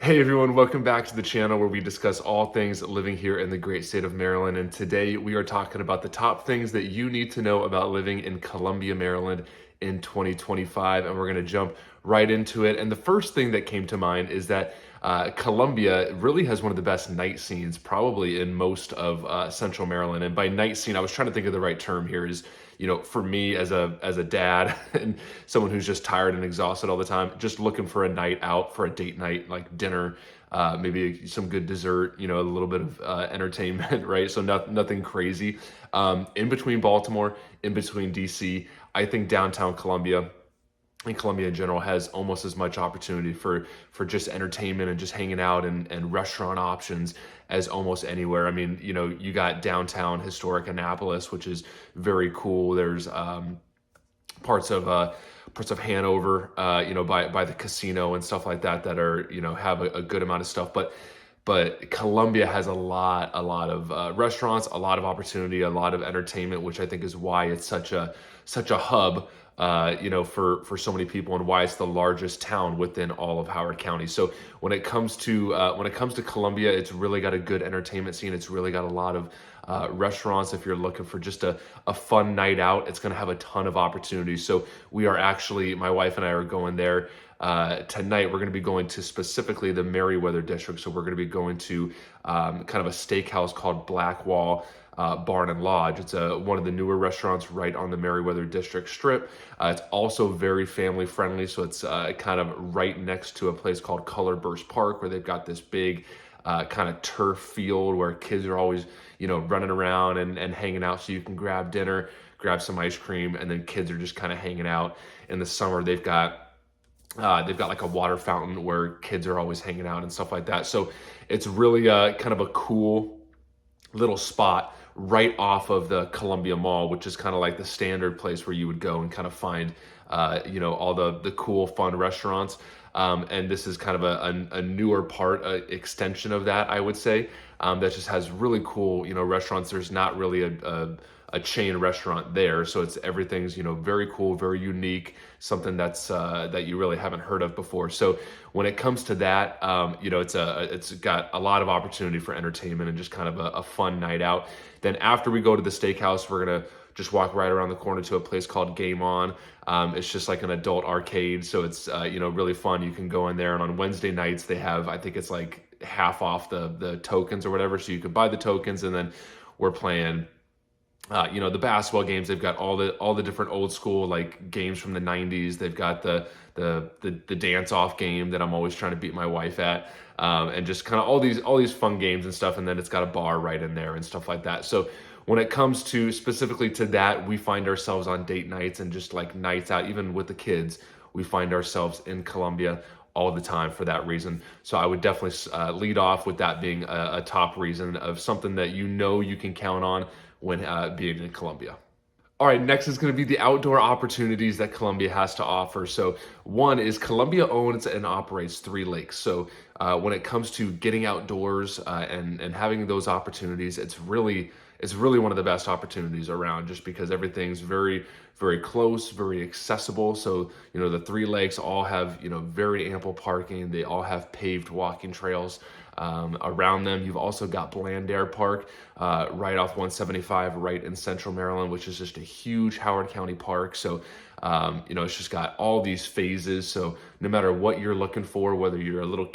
Hey everyone, welcome back to the channel where we discuss all things living here in the great state of Maryland. And today we are talking about the top things that you need to know about living in Columbia, Maryland in 2025. And we're going to jump right into it. And the first thing that came to mind is that Columbia really has one of the best night scenes probably in most of central Maryland. And by night scene, I was trying to think of the right term here is, for me as a dad and someone who's just tired and exhausted all the time, just looking for a night out for a date night, like dinner, maybe some good dessert, a little bit of entertainment, right? So nothing crazy. In between Baltimore, in between DC, I think downtown Columbia and Columbia in general has almost as much opportunity for just entertainment and just hanging out and restaurant options as almost anywhere. I mean, you got downtown historic Annapolis, which is very cool. There's parts of Hanover, by the casino and stuff like that that are have a good amount of stuff, but Columbia has a lot of restaurants, a lot of opportunity, a lot of entertainment, which I think is why it's such a hub, for so many people, and why it's the largest town within all of Howard County. So when it comes to Columbia, it's really got a good entertainment scene. It's really got a lot of restaurants. If you're looking for just a fun night out, it's going to have a ton of opportunities. So we are actually, my wife and I are going there tonight. We're going to be going to specifically the Meriwether district. So we're going to be going to kind of a steakhouse called Blackwall Barn and Lodge. It's one of the newer restaurants right on the Meriwether district strip. It's also very family friendly. So it's kind of right next to a place called Color Burst Park, where they've got this big kind of turf field where kids are always, running around and hanging out. So you can grab dinner, grab some ice cream, and then kids are just kind of hanging out. In the summer, they've got like a water fountain where kids are always hanging out and stuff like that. So it's really kind of a cool little spot right off of the Columbia Mall, which is kind of like the standard place where you would go and kind of find, all the cool, fun restaurants. And this is kind of a newer part, extension of that, I would say, that just has really cool, restaurants. There's not really a chain restaurant there, so everything's very cool, very unique, something that you really haven't heard of before. So when it comes to that, it's got a lot of opportunity for entertainment and just kind of a fun night out. Then after we go to the steakhouse, we're gonna just walk right around the corner to a place called Game On. It's just like an adult arcade, so it's really fun. You can go in there, and on Wednesday nights they have, I think it's like half off the tokens or whatever, so you can buy the tokens, and then we're playing the basketball games. They've got all the different old school like games from the 90s. They've got the dance off game that I'm always trying to beat my wife at, and just kind of all these fun games and stuff. And then it's got a bar right in there and stuff like that. So when it comes to specifically to that, we find ourselves on date nights and just like nights out, even with the kids, we find ourselves in Columbia all the time for that reason. So I would definitely lead off with that being a top reason of something that you can count on when being in Columbia. All right, next is going to be the outdoor opportunities that Columbia has to offer. So one is Columbia owns and operates 3 lakes. So when it comes to getting outdoors and having those opportunities, it's really one of the best opportunities around, just because everything's very, very close, very accessible. So, the 3 lakes all have, very ample parking. They all have paved walking trails around them. You've also got Blandair Park right off 175 right in central Maryland, which is just a huge Howard County park. So, it's just got all these phases. So no matter what you're looking for, whether you're a little,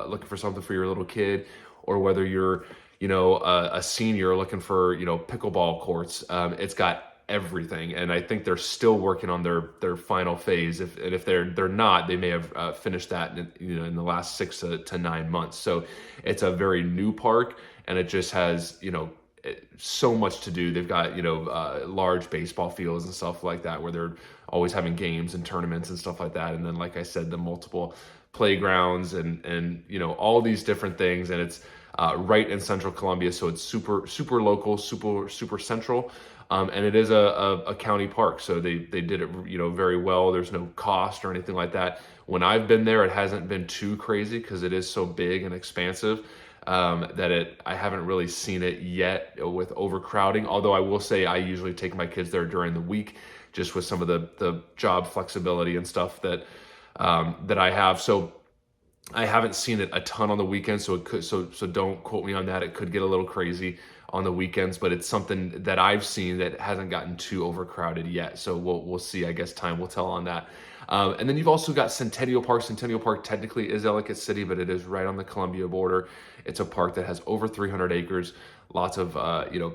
looking for something for your little kid, or whether you're, a senior looking for, pickleball courts, it's got everything. And I think they're still working on their final phase. If they're not, they may have finished that in the last 6 to 9 months. So it's a very new park, and it just has so much to do. They've got large baseball fields and stuff like that, where they're always having games and tournaments and stuff like that. And then, like I said, the multiple playgrounds and all these different things. And it's right in central Columbia, so it's super local, super central. And it is a county park, so they did it very well. There's no cost or anything like that. When I've been there, it hasn't been too crazy because it is so big and expansive, that I haven't really seen it yet with overcrowding. Although I will say I usually take my kids there during the week, just with some of the job flexibility and stuff that I have. So I haven't seen it a ton on the weekends, so it could so don't quote me on that. It could get a little crazy on the weekends, but it's something that I've seen that hasn't gotten too overcrowded yet. So we'll see. I guess time will tell on that. And then you've also got Centennial Park. Centennial Park technically is Ellicott City, but it is right on the Columbia border. It's a park that has over 300 acres, lots of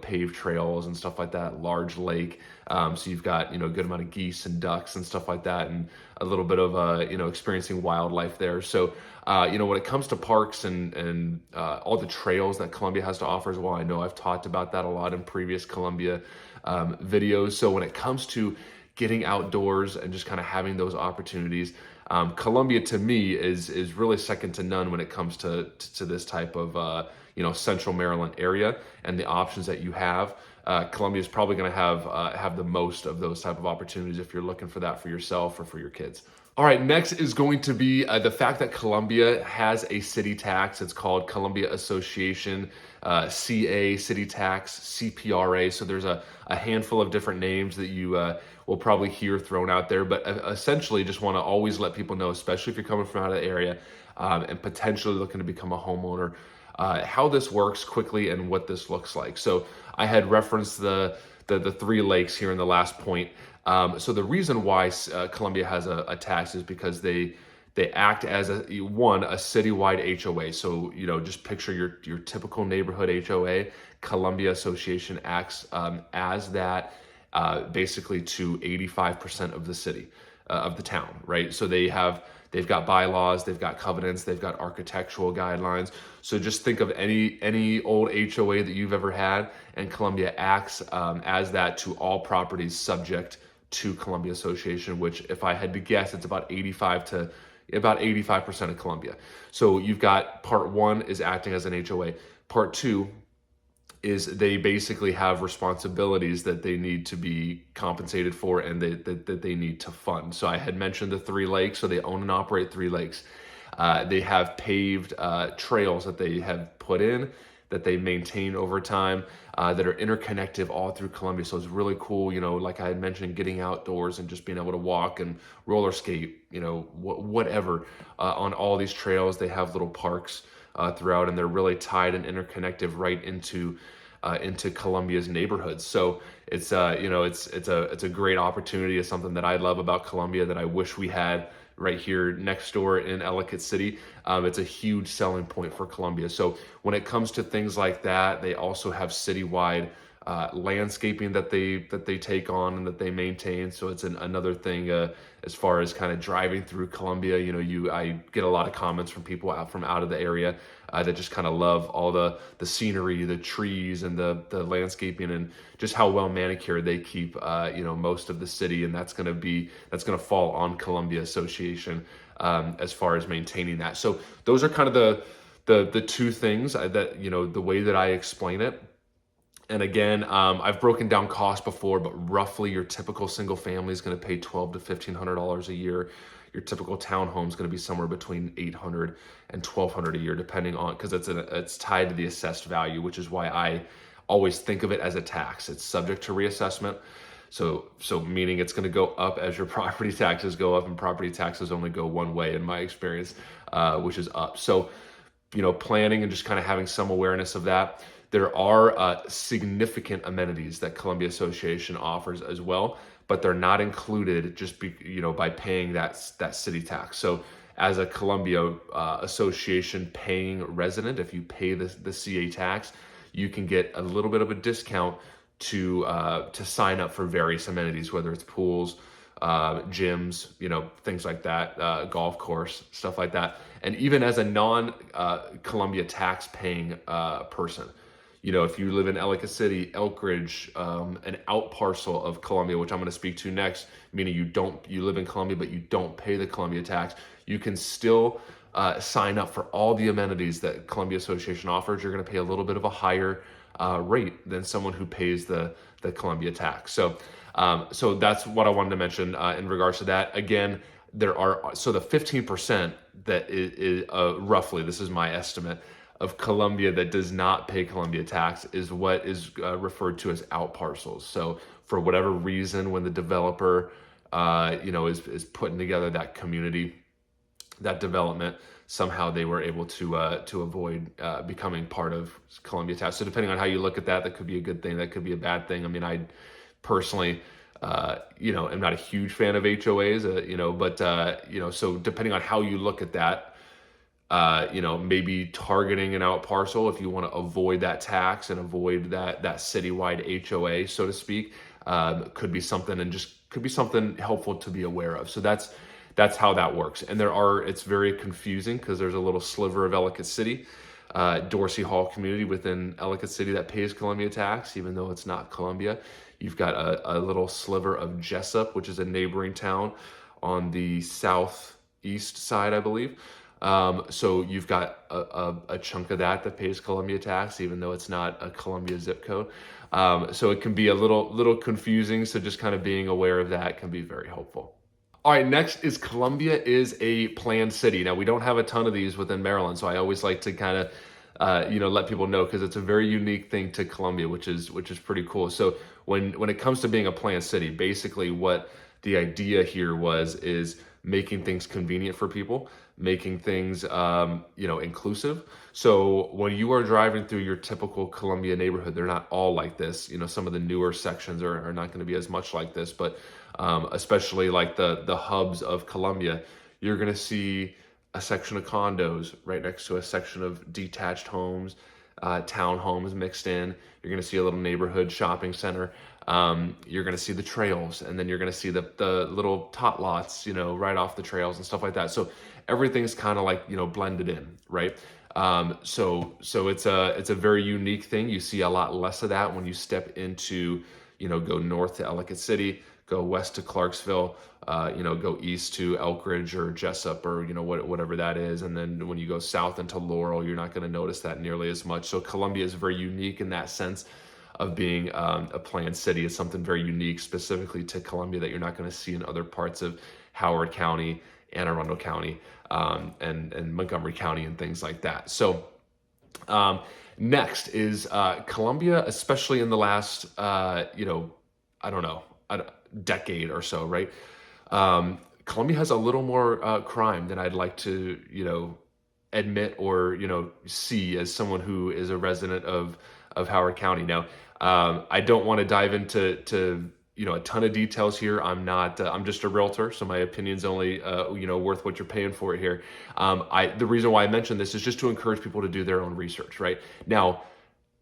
paved trails and stuff like that, large lake. So you've got a good amount of geese and ducks and stuff like that, and a little bit of experiencing wildlife there. So when it comes to parks and all the trails that Columbia has to offer as well, I know I've talked about that a lot in previous Columbia videos. So when it comes to getting outdoors and just kind of having those opportunities, Columbia to me is really second to none when it comes to this type of Central Maryland area and the options that you have. Columbia is probably going to have the most of those type of opportunities if you're looking for that for yourself or for your kids. All right, next is going to be the fact that Columbia has a city tax. It's called Columbia Association, CA, city tax, CPRA. So there's a handful of different names that you will probably hear thrown out there. But essentially, just want to always let people know, especially if you're coming from out of the area and potentially looking to become a homeowner, how this works quickly and what this looks like. So I had referenced the three lakes here in the last point. So the reason why Columbia has a tax is because they act as a citywide HOA. So just picture your typical neighborhood HOA. Columbia Association acts as that, basically to 85% of the city, of the town, right? So they've got bylaws, they've got covenants, they've got architectural guidelines. So just think of any old HOA that you've ever had, and Columbia acts as that to all properties subject to Columbia Association, which, if I had to guess, it's about 85% of Columbia. So you've got part one is acting as an HOA. Part two is they basically have responsibilities that they need to be compensated for and that they need to fund. So I had mentioned the three lakes, so they own and operate three lakes. They have paved trails that they have put in, that they maintain over time, that are interconnected all through Columbia. So it's really cool, like I had mentioned, getting outdoors and just being able to walk and roller skate, whatever, on all these trails. They have little parks throughout, and they're really tied and interconnected right into Columbia's neighborhoods. So it's a great opportunity. It's something that I love about Columbia that I wish we had right here next door in Ellicott City. It's a huge selling point for Columbia. So when it comes to things like that, they also have citywide landscaping that they take on and that they maintain. So it's another thing as far as kind of driving through Columbia. I get a lot of comments from people out of the area that just kind of love all the scenery, the trees, and the landscaping, and just how well manicured they keep most of the city. And that's going to fall on Columbia Association as far as maintaining that. So those are kind of the two things that the way that I explain it. And again, I've broken down costs before, but roughly your typical single family is going to pay $1,200 to $1,500 a year. Your typical townhome is going to be somewhere between $800 and $1,200 a year, depending on, because it's tied to the assessed value, which is why I always think of it as a tax. It's subject to reassessment. So meaning it's going to go up as your property taxes go up, and property taxes only go one way in my experience, which is up. So, planning and just kind of having some awareness of that. There are significant amenities that Columbia Association offers as well, but they're not included just by paying that city tax. So as a Columbia Association paying resident, if you pay the CA tax, you can get a little bit of a discount to sign up for various amenities, whether it's pools, gyms, things like that, golf course, stuff like that. And even as a non-Columbia tax paying person, if you live in Ellicott City, Elk Ridge, an out parcel of Columbia, which I'm going to speak to next, meaning you live in Columbia, but you don't pay the Columbia tax, you can still sign up for all the amenities that Columbia Association offers. You're going to pay a little bit of a higher rate than someone who pays the Columbia tax. So that's what I wanted to mention in regards to that. Again, the 15% that is roughly, this is my estimate, of Columbia that does not pay Columbia tax is what is referred to as out parcels. So for whatever reason, when the developer, is putting together that community, that development, somehow they were able to avoid becoming part of Columbia tax. So depending on how you look at that, that could be a good thing, that could be a bad thing. I mean, I personally, am not a huge fan of HOAs, but so depending on how you look at that, maybe targeting an out parcel if you want to avoid that tax and avoid that citywide HOA, so to speak, could be something, and just could be something helpful to be aware of. So that's how that works. And it's very confusing because there's a little sliver of Ellicott City, Dorsey Hall community within Ellicott City that pays Columbia tax, even though it's not Columbia. You've got a little sliver of Jessup, which is a neighboring town on the southeast side, I believe. So you've got a chunk of that pays Columbia tax, even though it's not a Columbia zip code. So it can be a little confusing. So just kind of being aware of that can be very helpful. All right, next is Columbia is a planned city. Now we don't have a ton of these within Maryland, so I always like to kind of let people know because it's a very unique thing to Columbia, which is pretty cool. So when it comes to being a planned city, basically what the idea here is making things convenient for people, making things inclusive. So when you are driving through your typical Columbia neighborhood, they're not all like this. Some of the newer sections are not going to be as much like this, but especially like the hubs of Columbia, you're going to see a section of condos right next to a section of detached homes, townhomes mixed in. You're going to see a little neighborhood shopping center. You're going to see the trails, and then you're going to see the little tot lots, right off the trails and stuff like that. So everything's kind of like, blended in, right? So it's a very unique thing. You see a lot less of that when you step into, go north to Ellicott City, go west to Clarksville, go east to Elkridge or Jessup or, whatever that is. And then when you go south into Laurel, you're not going to notice that nearly as much. So Columbia is very unique in that sense of being a planned city. It's something very unique specifically to Columbia that you're not going to see in other parts of Howard County, Anne Arundel County, and Montgomery County and things like that. So next is Columbia, especially in the last, I don't know, decade or so, right? Columbia has a little more crime than I'd like to, admit or, see as someone who is a resident of Howard County. Now, I don't want to dive into a ton of details here. I'm just a realtor, so my opinion's only worth what you're paying for it here. The reason why I mention this is just to encourage people to do their own research, right? Now,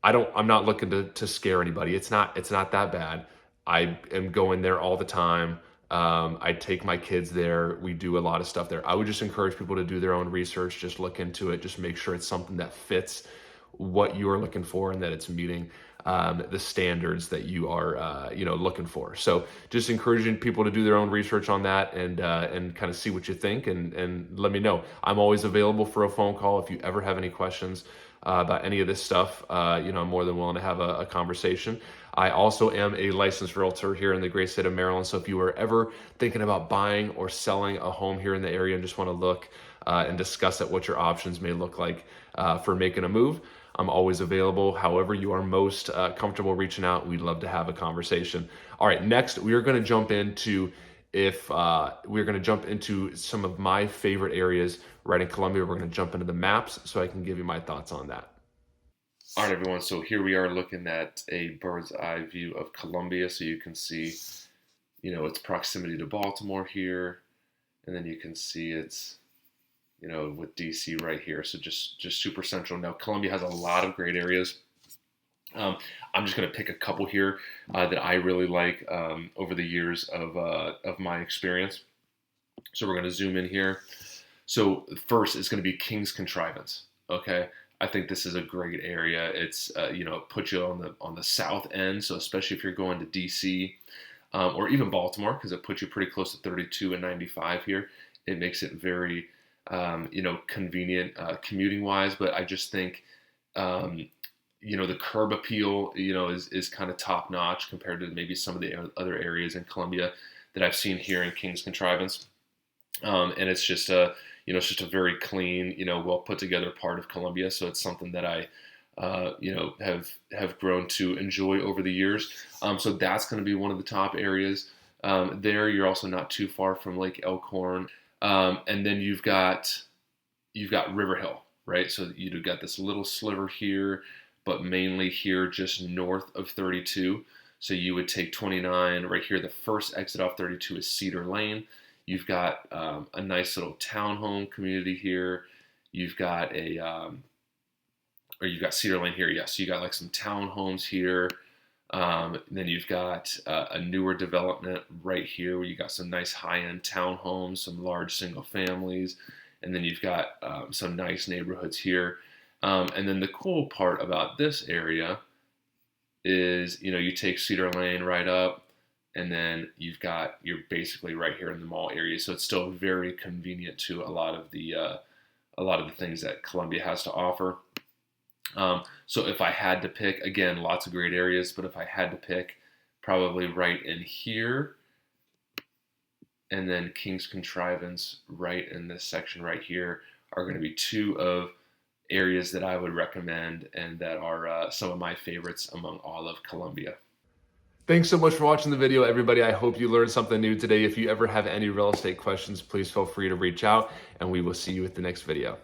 I'm not looking to scare anybody. It's not that bad. I am going there all the time. I take my kids there. We do a lot of stuff there. I would just encourage people to do their own research, just look into it, just make sure it's something that fits what you are looking for and that it's meeting the standards that you are looking for. So just encouraging people to do their own research on that and kind of see what you think and let me know. I'm always available for a phone call if you ever have any questions about any of this stuff. I'm more than willing to have a conversation. I also am a licensed realtor here in the great state of Maryland. So if you were ever thinking about buying or selling a home here in the area and just want to look and discuss at what your options may look like for making a move, I'm always available. However you are most comfortable reaching out, we'd love to have a conversation. All right, next we are going to jump into some of my favorite areas right in Columbia. We're going to jump into the maps so I can give you my thoughts on that. All right, everyone. So here we are looking at a bird's eye view of Columbia. So you can see, its proximity to Baltimore here, and then you can see it's, with DC right here. So just super central. Now, Columbia has a lot of great areas. I'm just going to pick a couple here that I really like over the years of my experience. So we're going to zoom in here. So first, it's going to be King's Contrivance. Okay, I think this is a great area. It's it puts you on the south end. So especially if you're going to DC or even Baltimore, because it puts you pretty close to 32 and 95 here. It makes it very convenient commuting wise. But I just think the curb appeal is kind of top notch compared to maybe some of the other areas in Columbia that I've seen here in King's Contrivance. And it's just a very clean, well put together part of Columbia. So it's something that I, have grown to enjoy over the years. So that's going to be one of the top areas. There, you're also not too far from Lake Elkhorn. And then you've got you've got River Hill, right? So you've got this little sliver here, but mainly here just north of 32. So you would take 29 right here. The first exit off 32 is Cedar Lane. You've got a nice little townhome community here. You've got or you've got Cedar Lane here. Yeah, so you got like some townhomes here. Then you've got a newer development right here where you got some nice high-end townhomes, some large single families, and then you've got some nice neighborhoods here. And then the cool part about this area is, you take Cedar Lane right up, and then you're basically right here in the mall area. So it's still very convenient to a lot of the things that Columbia has to offer. So if I had to pick, again, lots of great areas, but if I had to pick, probably right in here, and then King's Contrivance right in this section right here are going to be two of areas that I would recommend and that are some of my favorites among all of Columbia. Thanks so much for watching the video, everybody. I hope you learned something new today. If you ever have any real estate questions, please feel free to reach out, and we will see you at the next video.